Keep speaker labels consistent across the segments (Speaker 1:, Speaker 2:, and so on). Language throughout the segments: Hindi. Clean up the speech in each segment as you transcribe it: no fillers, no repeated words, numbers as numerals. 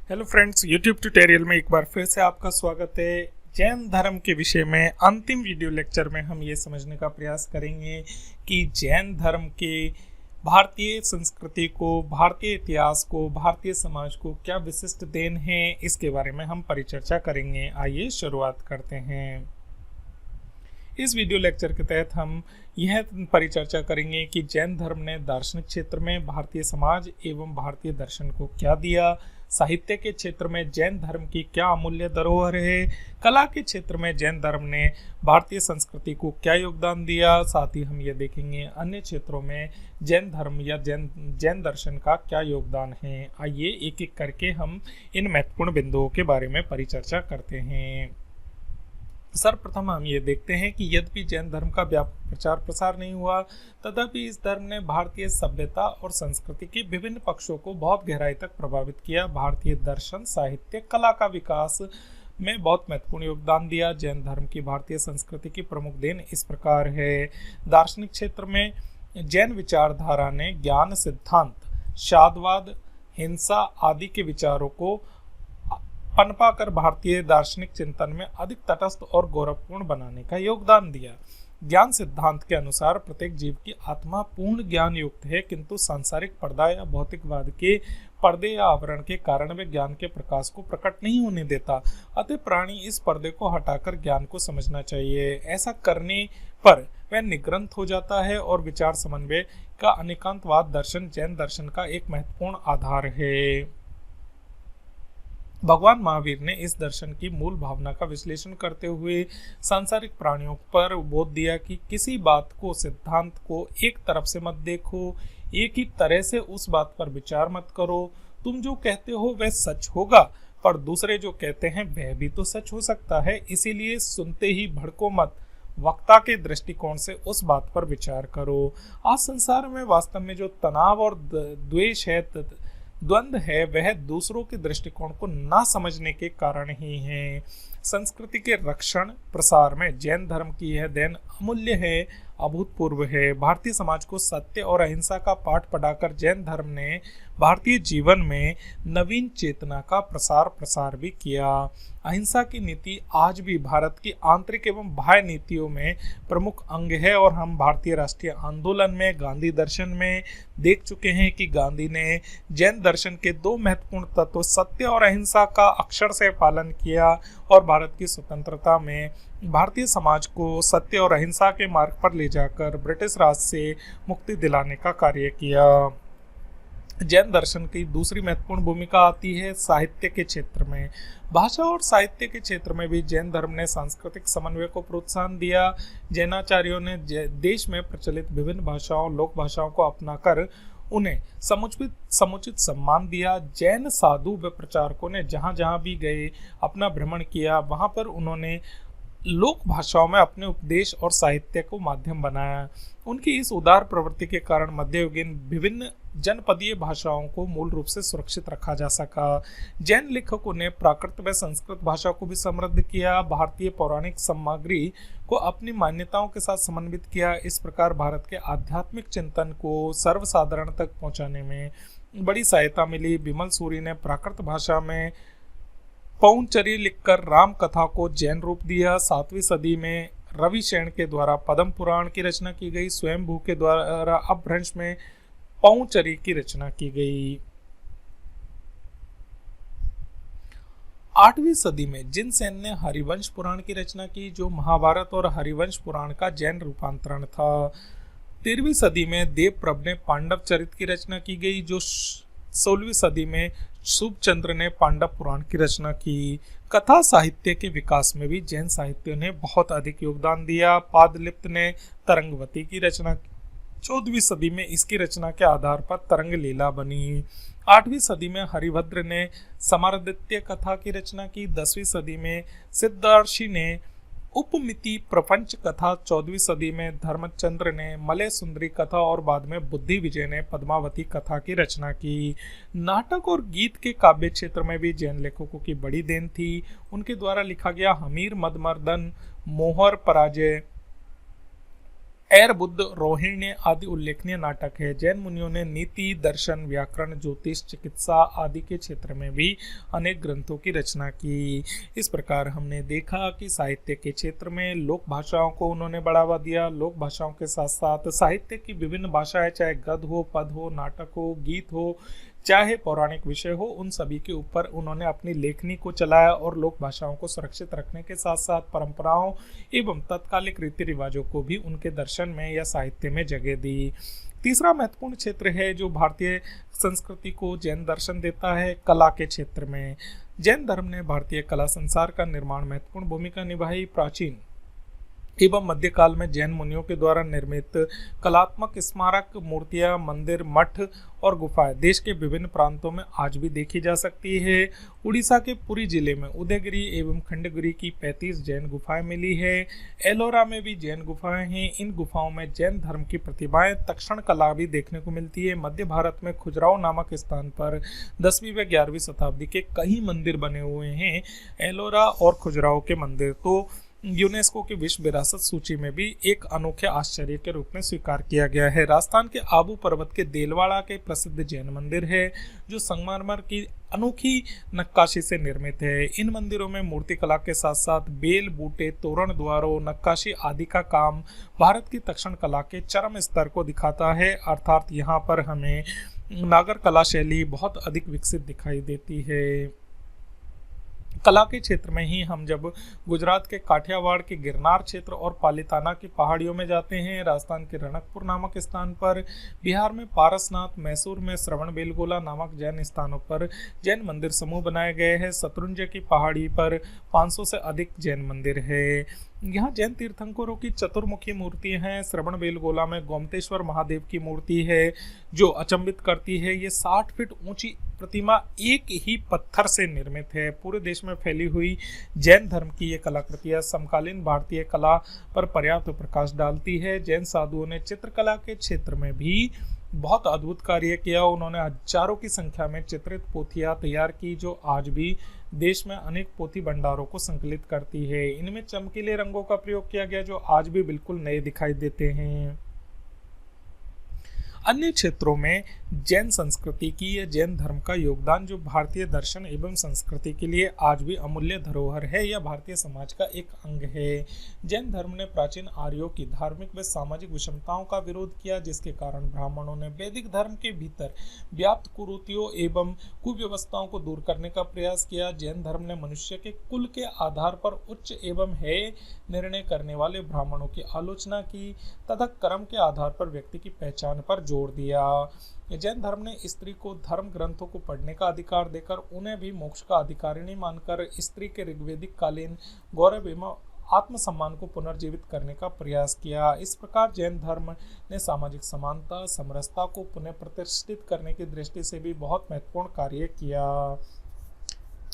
Speaker 1: हेलो फ्रेंड्स, यूट्यूब ट्यूटोरियल में एक बार फिर से आपका स्वागत है। जैन धर्म के विषय में अंतिम वीडियो लेक्चर में हम ये समझने का प्रयास करेंगे कि जैन धर्म के भारतीय संस्कृति को, भारतीय इतिहास को, भारतीय समाज को क्या विशिष्ट देन है, इसके बारे में हम परिचर्चा करेंगे। आइए शुरुआत करते हैं। इस वीडियो लेक्चर के तहत हम यह परिचर्चा करेंगे कि जैन धर्म ने दार्शनिक क्षेत्र में भारतीय समाज एवं भारतीय दर्शन को क्या दिया, साहित्य के क्षेत्र में जैन धर्म की क्या अमूल्य धरोहर है, कला के क्षेत्र में जैन धर्म ने भारतीय संस्कृति को क्या योगदान दिया, साथ ही हम ये देखेंगे अन्य क्षेत्रों में जैन धर्म या जैन दर्शन का क्या योगदान है। आइए एक एक करके हम इन महत्वपूर्ण बिंदुओं के बारे में परिचर्चा करते हैं। सर्वप्रथम हम ये देखते हैं कि यद्यपि जैन धर्म का व्यापक प्रचार प्रसार नहीं हुआ, तथापि इस धर्म ने भारतीय सभ्यता और संस्कृति के विभिन्न पक्षों को बहुत गहराई तक प्रभावित किया। भारतीय दर्शन, साहित्य, कला का विकास में बहुत महत्वपूर्ण योगदान दिया। जैन धर्म की भारतीय संस्कृति की प्रमुख देन इस प्रकार है। दार्शनिक क्षेत्र में जैन विचारधारा ने ज्ञान सिद्धांत, शादवाद, हिंसा आदि के विचारों को पनपा कर भारतीय दार्शनिक चिंतन में अधिक तटस्थ और गौरवपूर्ण बनाने का योगदान दिया। ज्ञान सिद्धांत के अनुसार प्रत्येक जीव की आत्मा पूर्ण ज्ञान युक्त है, किंतु सांसारिक पर्दा या भौतिकवाद के पर्दे या आवरण के कारण वे ज्ञान के प्रकाश को प्रकट नहीं होने देता। अतः प्राणी इस पर्दे को हटाकर ज्ञान को समझना चाहिए। ऐसा करने पर वह निग्रंथ हो जाता है और विचार समन्वय का अनेकांतवाद दर्शन जैन दर्शन का एक महत्वपूर्ण आधार है। भगवान महावीर ने इस दर्शन की मूल भावना का विश्लेषण करते हुए सांसारिक प्राणियों पर बोध दिया कि किसी बात को, सिद्धांत को एक तरफ से मत देखो, एक ही तरह से उस बात पर विचार मत करो। तुम जो कहते हो वह सच होगा, पर दूसरे जो कहते हैं वह भी तो सच हो सकता है। इसीलिए सुनते ही भड़को मत, वक्ता के दृष्टिकोण से उस बात पर विचार करो। आज संसार में वास्तव में जो तनाव और द्वेष है, द्वंद्व है, वह दूसरों के दृष्टिकोण को ना समझने के कारण ही है। संस्कृति के रक्षण प्रसार में जैन धर्म की यह देन अमूल्य है, अभूतपूर्व है। भारतीय समाज को सत्य और अहिंसा का पाठ पढ़ाकर जैन धर्म ने भारतीय जीवन में नवीन चेतना का प्रसार भी किया। अहिंसा की नीति आज भी भारत की आंतरिक एवं बाह्य नीतियों में प्रमुख अंग है और हम भारतीय राष्ट्रीय आंदोलन में, गांधी दर्शन में देख चुके हैं कि गांधी ने जैन दर्शन के दो महत्वपूर्ण तत्व सत्य और अहिंसा का अक्षर से पालन किया और भारत की स्वतंत्रता में भारतीय समाज को सत्य और अहिंसा के मार्ग पर ले जाकर ब्रिटिश राज से मुक्ति दिलाने का कार्य किया। जैन दर्शन की दूसरी महत्वपूर्ण भूमिका आती है साहित्य के क्षेत्र में। भाषा और साहित्य के क्षेत्र में भी जैन धर्म ने सांस्कृतिक समन्वय को प्रोत्साहन दिया। जैनाचार्यों ने देश में प्रचलित विभिन्न भाषाओं, लोक भाषाओं को अपनाकर उन्हें समुचित सम्मान दिया। जैन साधु व प्रचारकों ने जहां जहां भी गए, अपना भ्रमण किया, वहां पर उन्होंने लोक भाषाओं में अपने उपदेश और साहित्य को माध्यम बनाया। उनकी इस उदार प्रवृत्ति के कारण मध्ययुगीन विभिन्न जनपदीय भाषाओं को मूल रूप से सुरक्षित रखा जा सका। जैन लेखकों ने प्राकृत व संस्कृत भाषा को भी समृद्ध किया, भारतीय पौराणिक सामग्री को अपनी मान्यताओं के साथ समन्वित किया। इस प्रकार भारत के आध्यात्मिक चिंतन को सर्वसाधारण तक पहुंचाने में बड़ी सहायता मिली। विमल सूरी ने प्राकृत भाषा में पौंचरी लिखकर राम कथा को जैन रूप दिया। 7वीं सदी में रविशेन के द्वारा पद्म पुराण की रचना की गई। स्वयंभू के द्वारा अपभ्रंश में पौंचरी की रचना की गई। 8वीं सदी में जिनसेन ने हरिवंश पुराण की रचना की, जो महाभारत और हरिवंश पुराण का जैन रूपांतरण था। 13वीं सदी में देवप्रभ ने पांडव चरित की रचना की गई, जो 16वीं सदी में शुभचंद्र ने पांडव पुराण की रचना की। कथा साहित्य के विकास में भी जैन साहित्य ने बहुत अधिक योगदान दिया। पादलिप्त ने तरंगवती की रचना की। 14वीं सदी में इसकी रचना के आधार पर तरंग लीला बनी। 8वीं सदी में हरिभद्र ने समरादित्य कथा की रचना की। 10वीं सदी में सिद्धार्षि ने उपमिति प्रपंच कथा। 14वीं सदी में धर्मचंद्र ने मलय सुंदरी कथा और बाद में बुद्धि विजय ने पद्मावती कथा की रचना की। नाटक और गीत के काव्य क्षेत्र में भी जैन लेखकों की बड़ी देन थी। उनके द्वारा लिखा गया हमीर मदमर्दन, मोहर पराजय, एर बुद्ध, रोहिण्य आदि उल्लेखनीय नाटक है। जैन मुनियों ने नीति, दर्शन, व्याकरण, ज्योतिष, चिकित्सा आदि के क्षेत्र में भी अनेक ग्रंथों की रचना की। इस प्रकार हमने देखा कि साहित्य के क्षेत्र में लोक भाषाओं को उन्होंने बढ़ावा दिया। लोक भाषाओं के साथ साथ साहित्य की विभिन्न भाषाएं, चाहे गद्य हो, पद हो, नाटक हो, गीत हो, चाहे पौराणिक विषय हो, उन सभी के ऊपर उन्होंने अपनी लेखनी को चलाया और लोक भाषाओं को सुरक्षित रखने के साथ साथ परंपराओं एवं तत्कालिक रीति रिवाजों को भी उनके दर्शन में या साहित्य में जगह दी। तीसरा महत्वपूर्ण क्षेत्र है जो भारतीय संस्कृति को जैन दर्शन देता है, कला के क्षेत्र में। जैन धर्म ने भारतीय कला संसार का निर्माण महत्वपूर्ण भूमिका निभाई। प्राचीन एवं मध्यकाल में जैन मुनियों के द्वारा निर्मित कलात्मक स्मारक, मूर्तियां, मंदिर, मठ और गुफाएं देश के विभिन्न प्रांतों में आज भी देखी जा सकती है। उड़ीसा के पुरी जिले में उदयगिरी एवं खंडगिरी की 35 जैन गुफाएं मिली है। एलोरा में भी जैन गुफाएं हैं। इन गुफाओं में जैन धर्म की प्रतिभाएं, तक्षण कला भी देखने को मिलती है। मध्य भारत में खजुराहो नामक स्थान पर 10वीं व 11वीं शताब्दी के कई मंदिर बने हुए हैं। एलोरा और खजुराहो के मंदिर तो यूनेस्को की विश्व विरासत सूची में भी एक अनोखे आश्चर्य के रूप में स्वीकार किया गया है। राजस्थान के आबू पर्वत के देलवाड़ा के प्रसिद्ध जैन मंदिर है जो संगमरमर की अनोखी नक्काशी से निर्मित है। इन मंदिरों में मूर्ति कला के साथ साथ बेल, बूटे, तोरण, द्वारों, नक्काशी आदि का काम भारत की तक्षण कला के चरम स्तर को दिखाता है। अर्थात यहाँ पर हमें नागर कला शैली बहुत अधिक विकसित दिखाई देती है। कला के क्षेत्र में ही हम जब गुजरात के काठियावाड़ के गिरनार क्षेत्र और पालीताना की पहाड़ियों में जाते हैं, राजस्थान के रणकपुर नामक स्थान पर, बिहार में पारसनाथ, मैसूर में श्रवण बेलगोला नामक जैन स्थानों पर जैन मंदिर समूह बनाए गए हैं। शत्रुंजय की पहाड़ी पर 500 से अधिक जैन मंदिर है। यहाँ जैन तीर्थंकरों की चतुर्मुखी मूर्ति हैं। श्रवण बेलगोला में गोमतेश्वर महादेव की मूर्ति है जो अचंभित करती है। ये 60 फीट ऊंची प्रतिमा एक ही पत्थर से निर्मित है। पूरे देश में फैली हुई जैन धर्म की ये कलाकृतियां समकालीन भारतीय कला पर पर्याप्त प्रकाश डालती है। जैन साधुओं ने चित्रकला के क्षेत्र में भी बहुत अद्भुत कार्य किया। उन्होंने हजारों की संख्या में चित्रित पोथियां तैयार की जो आज भी देश में अनेक पोथी भंडारों को संकलित करती है। इनमें चमकीले रंगों का प्रयोग किया गया जो आज भी बिल्कुल नए दिखाई देते हैं। अन्य क्षेत्रों में जैन संस्कृति की या जैन धर्म का योगदान जो भारतीय दर्शन एवं संस्कृति के लिए आज भी अमूल्य धरोहर है या भारतीय समाज का एक अंग है। जैन धर्म ने प्राचीन आर्यों की धार्मिक व सामाजिक विषमताओं का विरोध किया जिसके कारण ब्राह्मणों ने वैदिक धर्म के भीतर व्याप्त कुरीतियों एवं कुव्यवस्थाओं को दूर करने का प्रयास किया। जैन धर्म ने मनुष्य के कुल के आधार पर उच्च एवं हेय निर्णय करने वाले ब्राह्मणों की आलोचना की तथा कर्म के आधार पर व्यक्ति की पहचान पर जोर दिया। जैन धर्म ने स्त्री को धर्म ग्रंथों को पढ़ने का अधिकार देकर उन्हें भी मोक्ष का अधिकारिणी मानकर स्त्री के ऋग्वेदिक कालीन गौरव एवं आत्मसम्मान को पुनर्जीवित करने का प्रयास किया। इस प्रकार जैन धर्म ने सामाजिक समानता, समरसता को पुनः प्रतिष्ठित करने की दृष्टि से भी बहुत महत्वपूर्ण कार्य किया।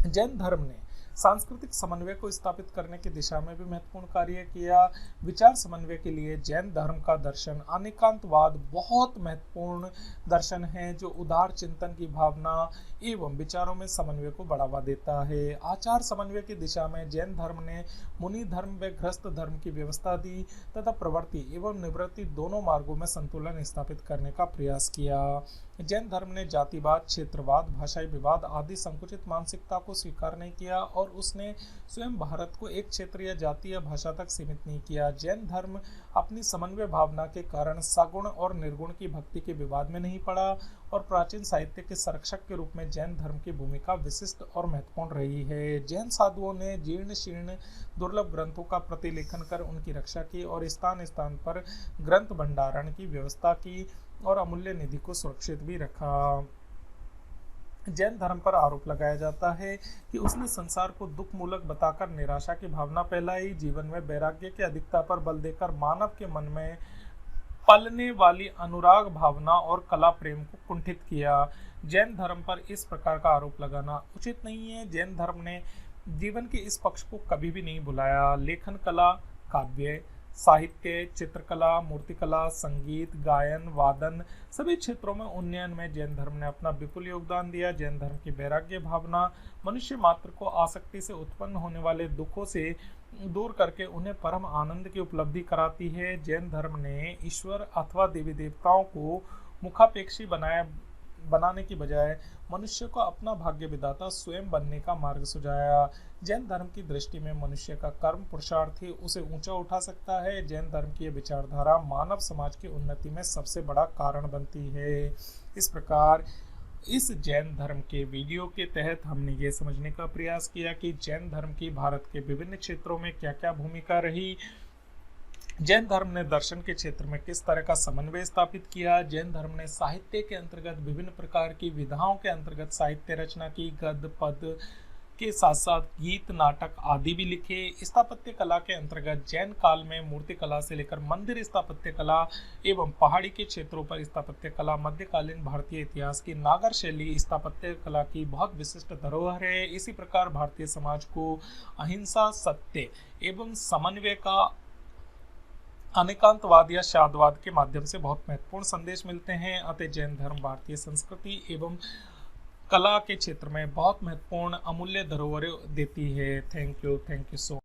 Speaker 1: जैन धर्म ने सांस्कृतिक समन्वय को स्थापित करने की दिशा में भी महत्वपूर्ण कार्य किया। विचार समन्वय के लिए जैन धर्म का दर्शन अनेकांतवाद बहुत महत्वपूर्ण दर्शन है जो उदार चिंतन की भावना एवं विचारों में समन्वय को बढ़ावा देता है। आचार समन्वय की दिशा में जैन धर्म ने मुनि धर्म व गृहस्थ धर्म की व्यवस्था दी तथा प्रवृत्ति एवं निवृत्ति दोनों मार्गों में संतुलन स्थापित करने का प्रयास किया। जैन धर्म ने जातिवाद, क्षेत्रवाद, भाषाई विवाद आदि संकुचित मानसिकता को स्वीकार नहीं किया और उसने स्वयं भारत को एक क्षेत्र या जाति या भाषा तक सीमित नहीं किया। जैन धर्म अपनी समन्वय भावना के कारण सगुण और निर्गुण की भक्ति के विवाद में नहीं पड़ा और प्राचीन साहित्य के संरक्षक के रूप में जैन धर्म की भूमिका विशिष्ट और महत्वपूर्ण रही है। जैन साधुओं ने जीर्ण शीर्ण दुर्लभ ग्रंथों का प्रतिलेखन कर उनकी रक्षा की और स्थान स्थान पर ग्रंथ भंडारण की व्यवस्था की और अमूल्य निधि को सुरक्षित भी रखा। जैन धर्म पर आरोप लगाया जाता है कि उसने संसार को दुख मूलक बताकर निराशा की भावना फैलाई, जीवन में वैराग्य की अधिकता पर बल देकर मानव के मन में पलने वाली अनुराग भावना और कला प्रेम को कुंठित किया। जैन धर्म पर इस प्रकार का आरोप लगाना उचित नहीं है। जैन धर्म ने जीवन के इस पक्ष को कभी भी नहीं भुलाया। लेखन कला, काव्य, साहित्य, चित्रकला, मूर्तिकला, संगीत, गायन, वादन सभी क्षेत्रों में उन्नयन में जैन धर्म ने अपना विपुल योगदान दिया। जैन धर्म की वैराग्य भावना मनुष्य मात्र को आसक्ति से उत्पन्न होने वाले दुखों से दूर करके उन्हें परम आनंद की उपलब्धि कराती है। जैन धर्म ने ईश्वर अथवा देवी देवताओं को मुखापेक्षी बनाने की बजाय मनुष्य को अपना भाग्य विधाता स्वयं बनने का मार्ग सुझाया। जैन धर्म की दृष्टि में मनुष्य का कर्म पुरुषार्थ ही उसे ऊंचा उठा सकता है। जैन धर्म की यह विचारधारा मानव समाज की उन्नति में सबसे बड़ा कारण बनती है। इस प्रकार इस जैन धर्म के वीडियो के तहत हमने ये समझने का प्रयास किया कि जैन धर्म की भारत के विभिन्न क्षेत्रों में क्या क्या भूमिका रही, जैन धर्म ने दर्शन के क्षेत्र में किस तरह का समन्वय स्थापित किया, जैन धर्म ने साहित्य के अंतर्गत विभिन्न प्रकार की विधाओं के अंतर्गत साहित्य रचना की, गद्य पद के साथ साथ गीत नाटक आदि भी लिखे। स्थापत्य कला के अंतर्गत जैन काल में मूर्ति कला से लेकर मंदिर स्थापत्य कला एवं पहाड़ी के क्षेत्रों पर स्थापत्य कला मध्यकालीन भारतीय इतिहास की नागर शैली स्थापत्य कला की बहुत विशिष्ट धरोहर है। इसी प्रकार भारतीय समाज को अहिंसा, सत्य एवं समन्वय का अनेकांतवाद या शादवाद के माध्यम से बहुत महत्वपूर्ण संदेश मिलते हैं। अतः जैन धर्म भारतीय संस्कृति एवं कला के क्षेत्र में बहुत महत्वपूर्ण अमूल्य धरोहर देती है। Thank you so